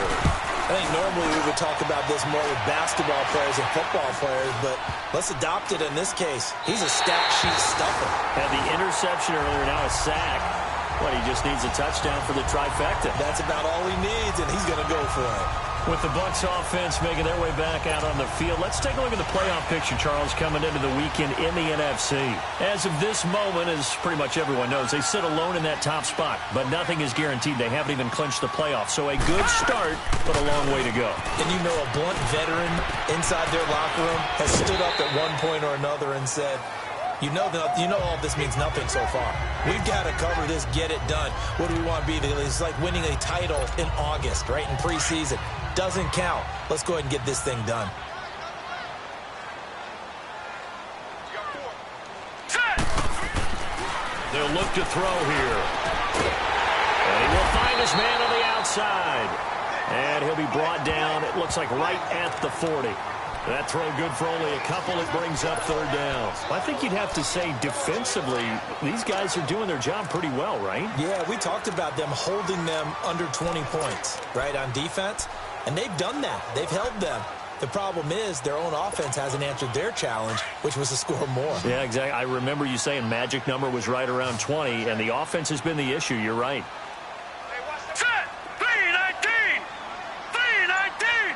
I think normally we would talk about this more with basketball players and football players, but let's adopt it in this case. He's a stat sheet stuffer. Had the interception earlier, now a sack. What, he just needs a touchdown for the trifecta. That's about all he needs, and he's going to go for it. With the Bucs offense making their way back out on the field, let's take a look at the playoff picture, Charles, coming into the weekend in the NFC. As of this moment, as pretty much everyone knows, they sit alone in that top spot, but nothing is guaranteed. They haven't even clinched the playoffs, so a good start, but a long way to go. And you know a blunt veteran inside their locker room has stood up at one point or another and said, you know all this means nothing so far. We've got to cover this, get it done. What do we want to be? It's like winning a title in August, right, in preseason. Doesn't count. Let's go ahead and get this thing done. They'll look to throw here. And he will find his man on the outside. And he'll be brought down, it looks like right at the 40. That throw good for only a couple. It brings up 3rd down. I think you'd have to say defensively, these guys are doing their job pretty well, right? Yeah, we talked about them holding them under 20 points, right, on defense. And they've done that. They've held them. The problem is their own offense hasn't answered their challenge, which was to score more. Yeah, exactly. I remember you saying magic number was right around 20, and the offense has been the issue. You're right. Set. 319. 319.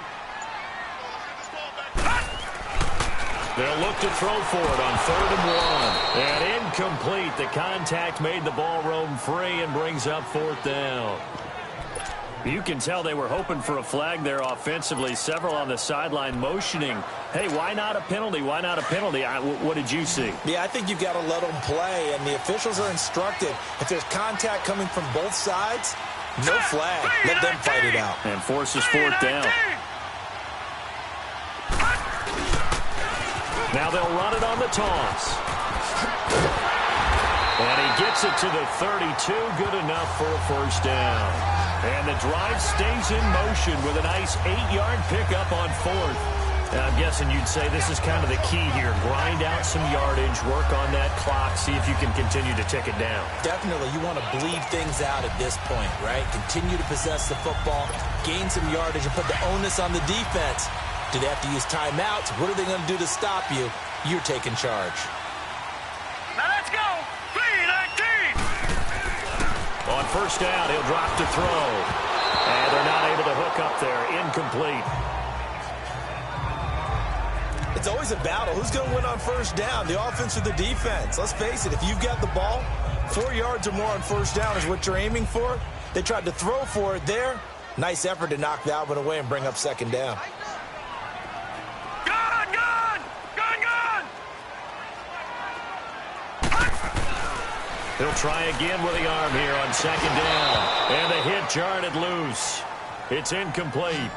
They'll look to throw for it on 3rd and 1. And incomplete. The contact made the ball roam free and brings up 4th down. You can tell they were hoping for a flag there offensively. Several on the sideline motioning. Hey, why not a penalty? Why not a penalty? What did you see? Yeah, I think you've got to let them play, and the officials are instructed. If there's contact coming from both sides, no flag. Let them fight it out. And forces 4th down. Now they'll run it on the toss. And he gets it to the 32. Good enough for a 1st down. And the drive stays in motion with a nice 8-yard pickup on 4th. And I'm guessing you'd say this is kind of the key here. Grind out some yardage, work on that clock, see if you can continue to tick it down. Definitely. You want to bleed things out at this point, right? Continue to possess the football, gain some yardage, and put the onus on the defense. Do they have to use timeouts? What are they going to do to stop you? You're taking charge. Now let's go. 319. On 1st down, he'll drop to throw. And they're not able to hook up there. Incomplete. It's always a battle. Who's going to win on 1st down, the offense or the defense? Let's face it, if you've got the ball, 4 yards or more on 1st down is what you're aiming for. They tried to throw for it there. Nice effort to knock that one away and bring up 2nd down. He'll try again with the arm here on second down. And the hit jarred it loose. It's incomplete.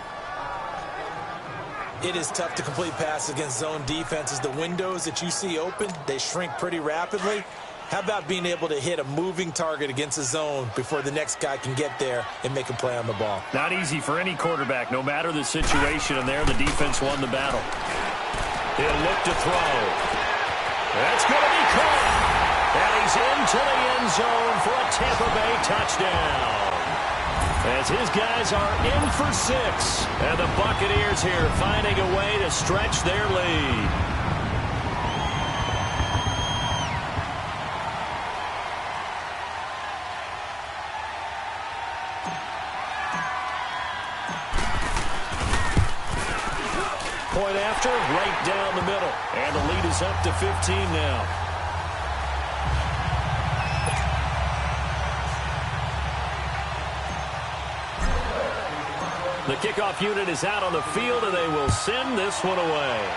It is tough to complete passes against zone defenses. The windows that you see open, they shrink pretty rapidly. How about being able to hit a moving target against a zone before the next guy can get there and make a play on the ball? Not easy for any quarterback, no matter the situation, and there the defense won the battle. He'll look to throw. That's going to be caught. And he's into the end zone for a Tampa Bay touchdown. As his guys are in for 6. And the Buccaneers here finding a way to stretch their lead. Point after, right down the middle. And the lead is up to 15 now. The kickoff unit is out on the field, and they will send this one away.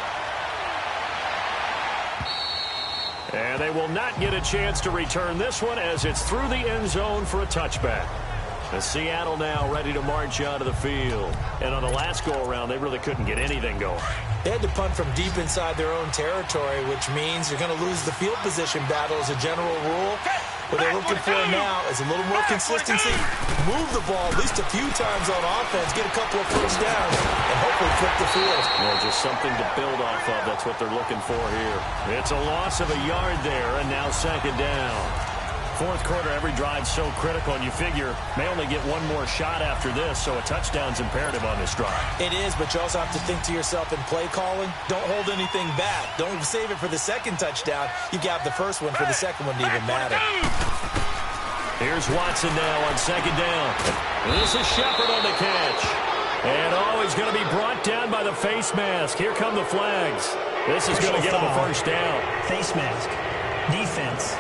And they will not get a chance to return this one as it's through the end zone for a touchback. And Seattle now ready to march out of the field. And on the last go-around, they really couldn't get anything going. They had to punt from deep inside their own territory, which means you're going to lose the field position battle as a general rule. What they're looking for now is a little more consistency. Move the ball at least a few times on offense, get a couple of first downs, and hopefully flip the field. Well, just something to build off of. That's what they're looking for here. It's a loss of a yard there, and now second down. Fourth quarter, every drive's so critical, and you figure may only get one more shot after this, so a touchdown's imperative on this drive. It is, but you also have to think to yourself in play calling, don't hold anything back. Don't save it for the second touchdown. You got the first one for the second one to even matter. Here's Watson now on second down. This is Shepard on the catch. And he's going to be brought down by the face mask. Here come the flags. This is going to get him a first down. Face mask. Defense.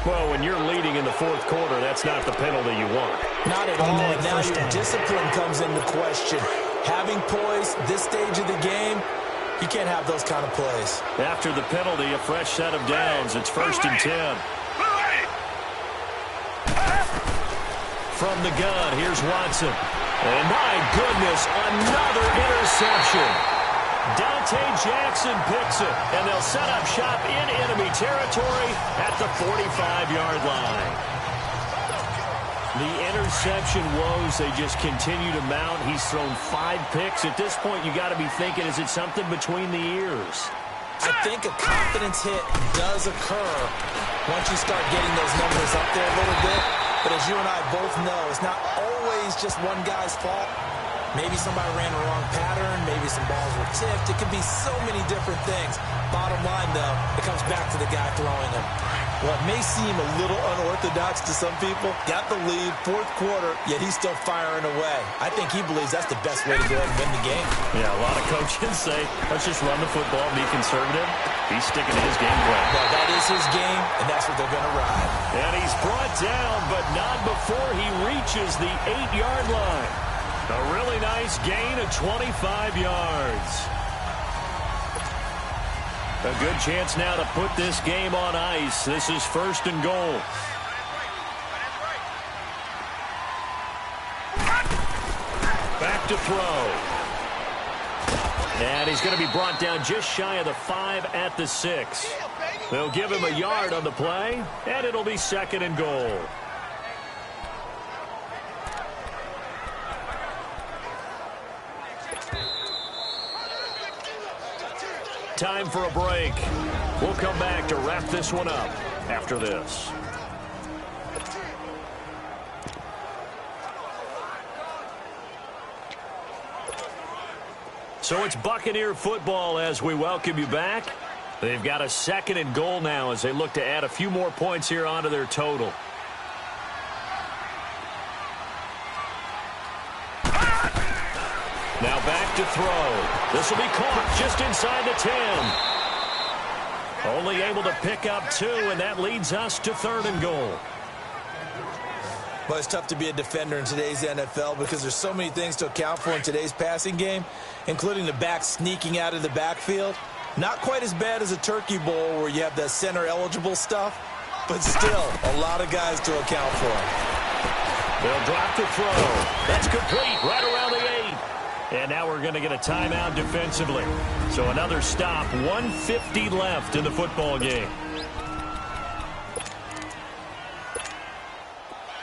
Well, when you're leading in the fourth quarter, that's not the penalty you want. Not at all. And now your discipline comes into question. Having poise this stage of the game, you can't have those kind of plays. After the penalty, a fresh set of downs. It's 1st and 10. From the gun, here's Watson. And my goodness, another interception. Dante Jackson picks it, and they'll set up shop in enemy territory at the 45-yard line. The interception woes, they just continue to mount. He's thrown 5 picks. At this point, you got to be thinking, is it something between the ears? I think a confidence hit does occur once you start getting those numbers up there a little bit. But as you and I both know, it's not always just one guy's fault. Maybe somebody ran the wrong pattern. Maybe some balls were tipped. It could be so many different things. Bottom line, though, it comes back to the guy throwing them. What may seem a little unorthodox to some people, got the lead, fourth quarter, yet he's still firing away. I think he believes that's the best way to go ahead and win the game. Yeah, a lot of coaches say, let's just run the football and be conservative. He's sticking to his game plan. Well, that is his game, and that's what they're going to ride. And he's brought down, but not before he reaches the 8-yard line. A really nice gain of 25 yards. A good chance now to put this game on ice. This is 1st and goal. Back to throw. And he's going to be brought down just shy of the 5 at the 6. They'll give him a yard on the play, and it'll be 2nd and goal. Time for a break. We'll come back to wrap this one up after this. So it's Buccaneer football as we welcome you back. They've got a 2nd and goal now as they look to add a few more points here onto their total. Now back to throw. This will be caught just inside the 10. Only able to pick up 2, and that leads us to 3rd and goal. Well, it's tough to be a defender in today's NFL because there's so many things to account for in today's passing game, including the back sneaking out of the backfield. Not quite as bad as a Turkey Bowl where you have that center-eligible stuff, but still a lot of guys to account for. They'll drop the throw. That's complete right around the 8. And now we're going to get a timeout defensively. So another stop, 1:50 left in the football game.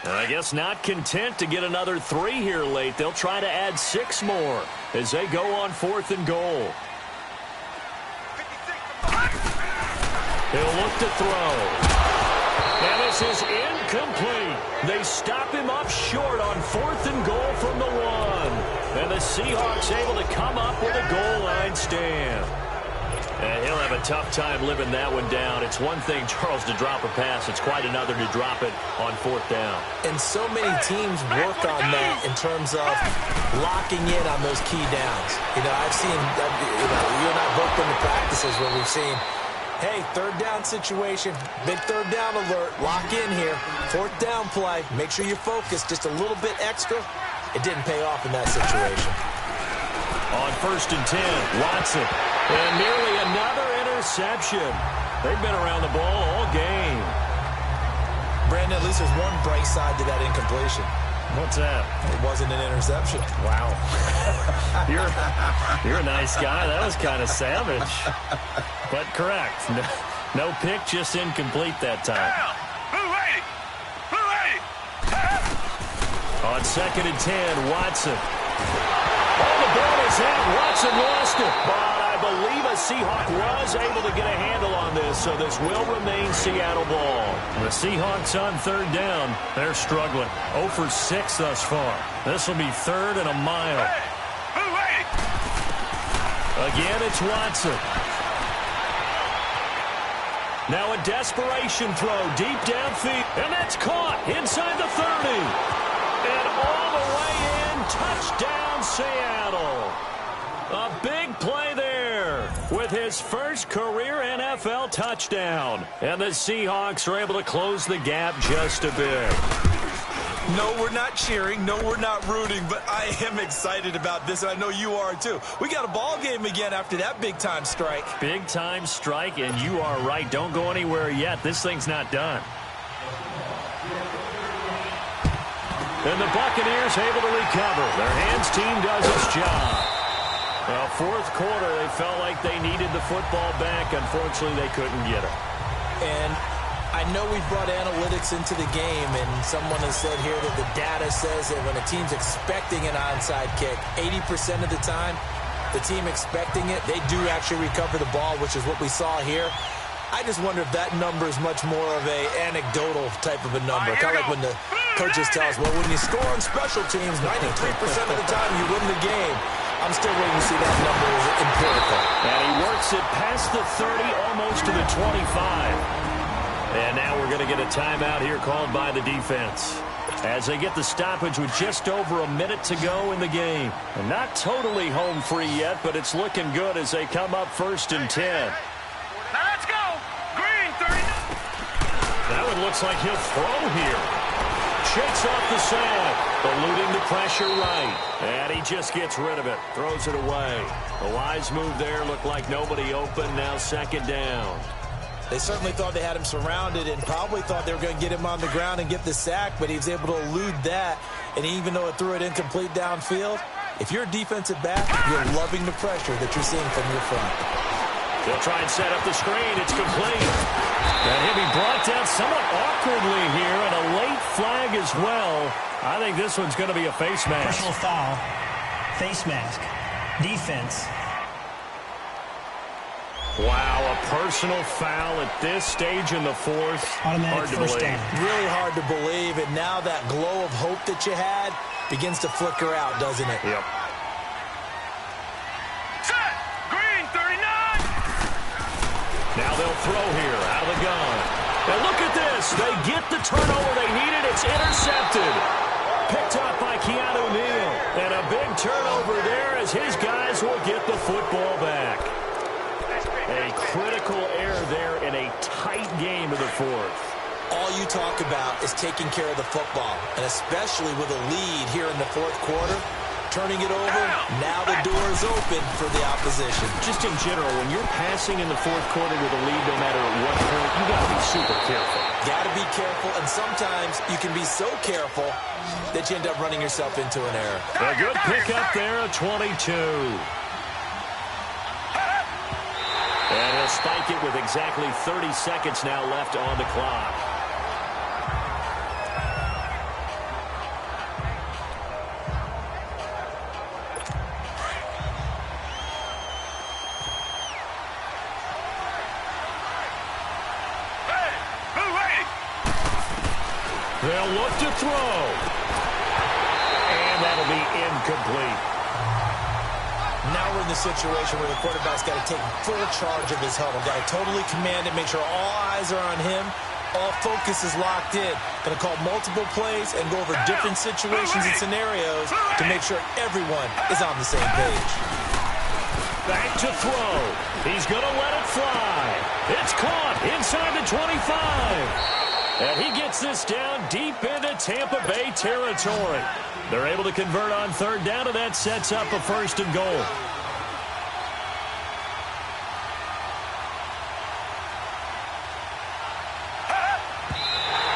I guess not content to get another 3 here late. They'll try to add 6 more as they go on 4th and goal. He'll look to throw. And this is incomplete. They stop him up short on 4th and goal from the 1. And the Seahawks able to come up with a goal line stand. And he'll have a tough time living that one down. It's one thing, Charles, to drop a pass. It's quite another to drop it on 4th down. And so many teams work on that in terms of locking in on those key downs. You know, I've seen, you and I both been to practices where we've seen, hey, 3rd down situation, big 3rd down alert, lock in here. 4th down play, make sure you focus just a little bit extra. It didn't pay off in that situation. On 1st and 10, Watson. And nearly another interception. They've been around the ball all game. Brandon, at least there's one bright side to that incompletion. What's that? It wasn't an interception. Wow. You're a nice guy. That was kind of savage. But correct. No pick, just incomplete that time. On 2nd and 10, Watson. Oh, the ball is out. Watson lost it. But I believe a Seahawk was able to get a handle on this, so this will remain Seattle ball. The Seahawks on 3rd down. They're struggling. 0 for 6 thus far. This will be 3rd and a mile. Again, it's Watson. Now a desperation throw deep downfield. And that's caught inside the 30. And all the way in, touchdown Seattle. A big play there with his first career NFL touchdown. And the Seahawks are able to close the gap just a bit. No, we're not cheering. No, we're not rooting. But I am excited about this, and I know you are too. We got a ball game again after that big-time strike. Big-time strike, and you are right. Don't go anywhere yet. This thing's not done. And the Buccaneers able to recover. Their hands team does its job. Well, 4th quarter, they felt like they needed the football back. Unfortunately, they couldn't get it. And I know we've brought analytics into the game, and someone has said here that the data says that when a team's expecting an onside kick, 80% of the time, the team expecting it, they do actually recover the ball, which is what we saw here. I just wonder if that number is much more of a anecdotal type of a number. Kind of like when the coaches tell us, well, when you score on special teams, 93% of the time you win the game. I'm still waiting to see that number is empirical. And he works it past the 30, almost to the 25. And now we're going to get a timeout here called by the defense. As they get the stoppage with just over a minute to go in the game. And not totally home free yet, but it's looking good as they come up 1st and 10. Now let's go. Green, 39. That one looks like he'll throw here. Shakes off the sand, eluding the pressure right. And he just gets rid of it, throws it away. A wise move there, looked like nobody open, now 2nd down. They certainly thought they had him surrounded and probably thought they were going to get him on the ground and get the sack, but he was able to elude that. And even though it threw it incomplete downfield, if you're a defensive back, you're loving the pressure that you're seeing from your front. They'll try and set up the screen. It's complete. And he'll be brought down somewhat awkwardly here, and a late flag as well. I think this one's going to be a face mask. Personal foul. Face mask. Defense. Wow, a personal foul at this stage in the 4th. Automatic hard to first believe. down. Really hard to believe, and now that glow of hope that you had begins to flicker out, doesn't it? Yep. Set. Green, 39. Now they'll throw here out of the gun. And look at this. They get the turnover they needed. It's intercepted. Picked up by Keanu Neal. And a big turnover there as his guys will get the football back. A critical error there in a tight game of the 4th. All you talk about is taking care of the football, and especially with a lead here in the 4th quarter. turning it over. Now the door is open for the opposition. Just in general, when you're passing in the fourth quarter with a lead, no matter at what point, you got to be super careful. Got to be careful, and sometimes you can be so careful that you end up running yourself into an error. A good pickup there, a 22. And he'll spike it with exactly 30 seconds now left on the clock. They'll look to throw. And that'll be incomplete. Now we're in the situation where the quarterback's got to take full charge of his huddle. Got to totally command it, make sure all eyes are on him. All focus is locked in. Going to call multiple plays and go over different situations and scenarios to make sure everyone is on the same page. Back to throw. He's going to let it fly. It's caught inside the 25. And he gets this down deep into Tampa Bay territory. They're able to convert on third down, and that sets up a first and goal.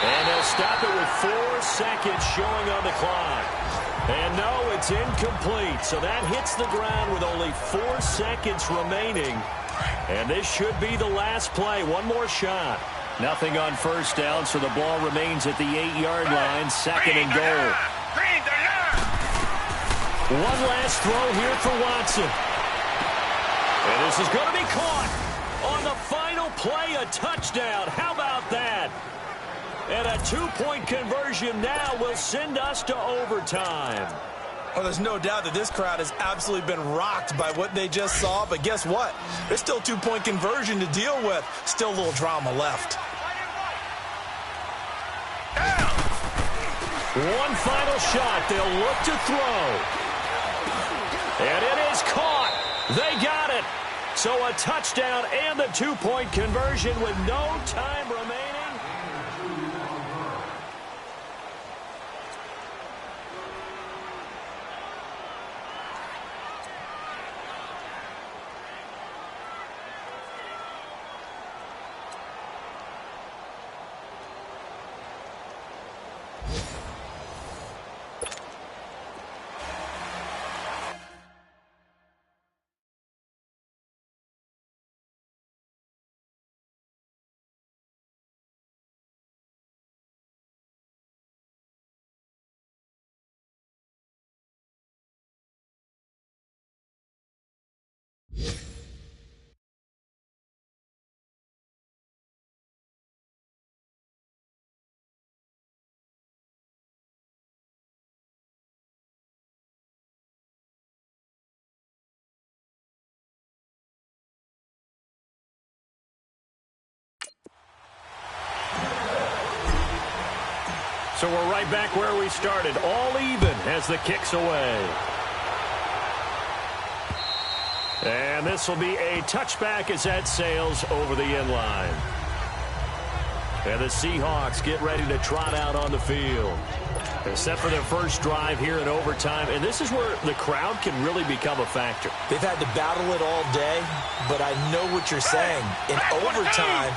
And they'll stop it with 4 seconds showing on the clock. And no, it's incomplete. So that hits the ground with only 4 seconds remaining. And this should be the last play. One more shot. Nothing on first down, so the ball remains at the 8-yard line. Second and goal. One last throw here for Watson. And this is going to be caught. On the final play, a touchdown. How about that? And a 2-point conversion now will send us to overtime. Well, there's no doubt that this crowd has absolutely been rocked by what they just saw. But guess what? There's still 2-point conversion to deal with. Still a little drama left. One final shot. They'll look to throw. And it is caught. They got it. So a touchdown and the 2-point conversion with no time remaining. So we're right back where we started, all even as the kick's away. And this will be a touchback as that sails over the end line. And the Seahawks get ready to trot out on the field. They're set for their first drive here in overtime, and this is where the crowd can really become a factor. They've had to battle it all day, but I know what you're saying. In overtime,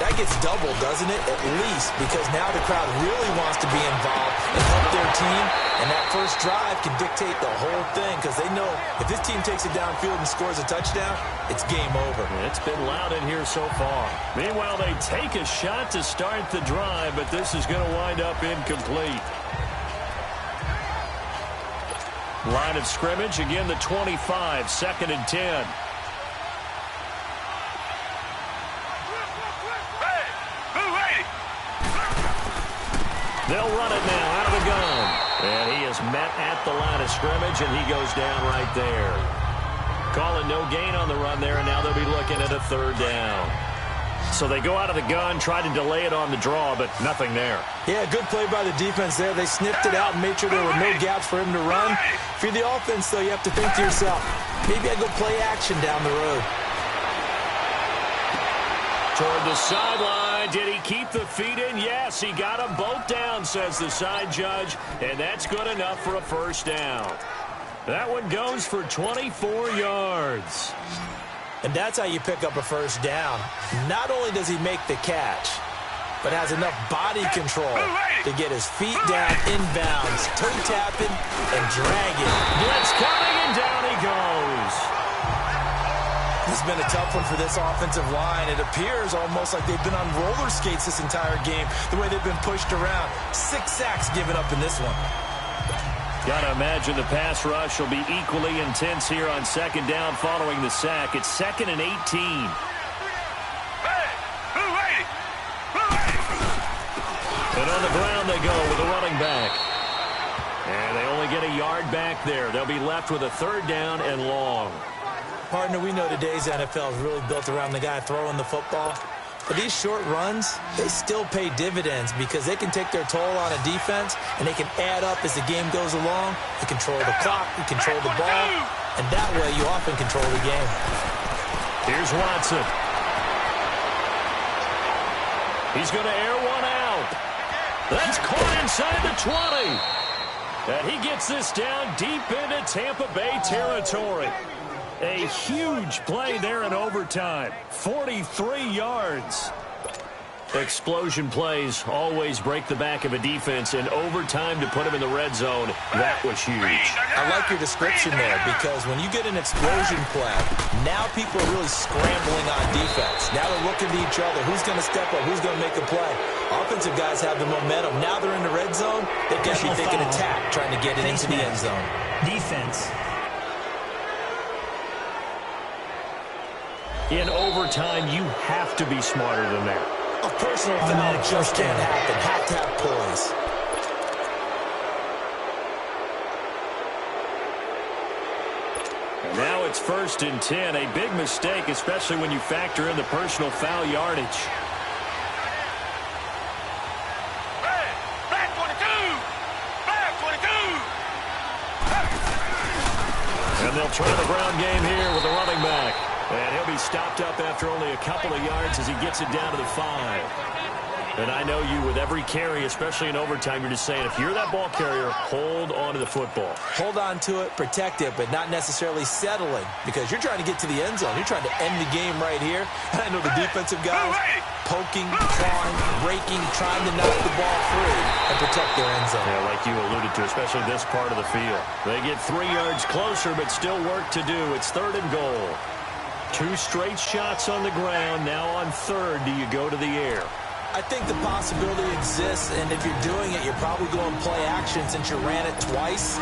that gets doubled, doesn't it? At least, because now the crowd really wants to be involved and help their team, and that first drive can dictate the whole thing because they know if this team takes it downfield and scores a touchdown, it's game over. It's been loud in here so far. Meanwhile, they take a shot to start the drive, but this is going to wind up incomplete. Line of scrimmage, again the 25, 2nd and 10. They'll run it now out of the gun. And he is met at the line of scrimmage, and he goes down right there. Calling no gain on the run there, and now they'll be looking at a 3rd down. So they go out of the gun, try to delay it on the draw, but nothing there. Yeah, good play by the defense there. They sniffed it out and made sure there were no gaps for him to run. If you're the offense, though, you have to think to yourself, maybe I go play action down the road. Toward the sideline. Did he keep the feet in? Yes, he got them both down, says the side judge, and that's good enough for a 1st down. That one goes for 24 yards. And that's how you pick up a first down. Not only does he make the catch, but has enough body control to get his feet down inbounds, toe tapping, and dragging. Blitz coming, and down he goes. This has been a tough one for this offensive line. It appears almost like they've been on roller skates this entire game, the way they've been pushed around. 6 sacks given up in this one. Got to imagine the pass rush will be equally intense here on second down following the sack. It's 2nd and 18. And on the ground they go with a running back. And they only get a yard back there. They'll be left with a 3rd down and long. Partner, we know today's NFL is really built around the guy throwing the football. But these short runs, they still pay dividends because they can take their toll on a defense, and they can add up as the game goes along. You control the clock, you control the ball, and that way you often control the game. Here's Watson. He's going to air one out. That's caught inside the 20. And he gets this down deep into Tampa Bay territory. A huge play there in overtime. 43 yards. Explosion plays always break the back of a defense, and overtime to put him in the red zone, that was huge. I like your description there because when you get an explosion play, now people are really scrambling on defense. Now they're looking to each other. Who's going to step up? Who's going to make a play? Offensive guys have the momentum. Now they're in the red zone. They can be thinking attack, trying to get it into the end zone. Defense. In overtime, you have to be smarter than that. A personal foul just can't happen. Have to have poise. And now it's 1st and 10. A big mistake, especially when you factor in the personal foul yardage. Hey, black 22! Black 22! And they'll try the ground game here with the running back. And he'll be stopped up after only a couple of yards as he gets it down to the 5. And I know you, with every carry, especially in overtime, you're just saying, if you're that ball carrier, hold on to the football. Hold on to it, protect it, but not necessarily settling because you're trying to get to the end zone. You're trying to end the game right here. And I know the defensive guys poking, clawing, breaking, trying to knock the ball free and protect their end zone. Yeah, like you alluded to, especially this part of the field. They get 3 yards closer, but still work to do. It's 3rd and goal. 2 straight shots on the ground. Now on 3rd, do you go to the air? I think the possibility exists, and if you're doing it, you're probably going play action since you ran it twice.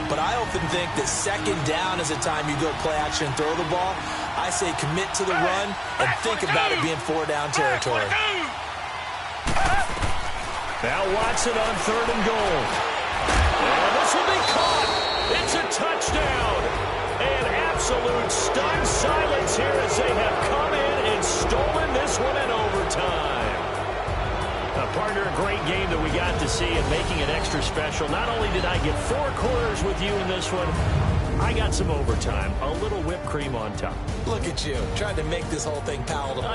But I often think that 2nd down is the time you go play action and throw the ball. I say commit to the run and think about it being 4-down territory. Now Watson on 3rd and goal. And this will be caught. It's a touchdown. And absolute stunned silence here as they have come in and stolen this one in overtime. Partner, a great game that we got to see and making it extra special. Not only did I get 4 quarters with you in this one, I got some overtime. A little whipped cream on top. Look at you, trying to make this whole thing palatable.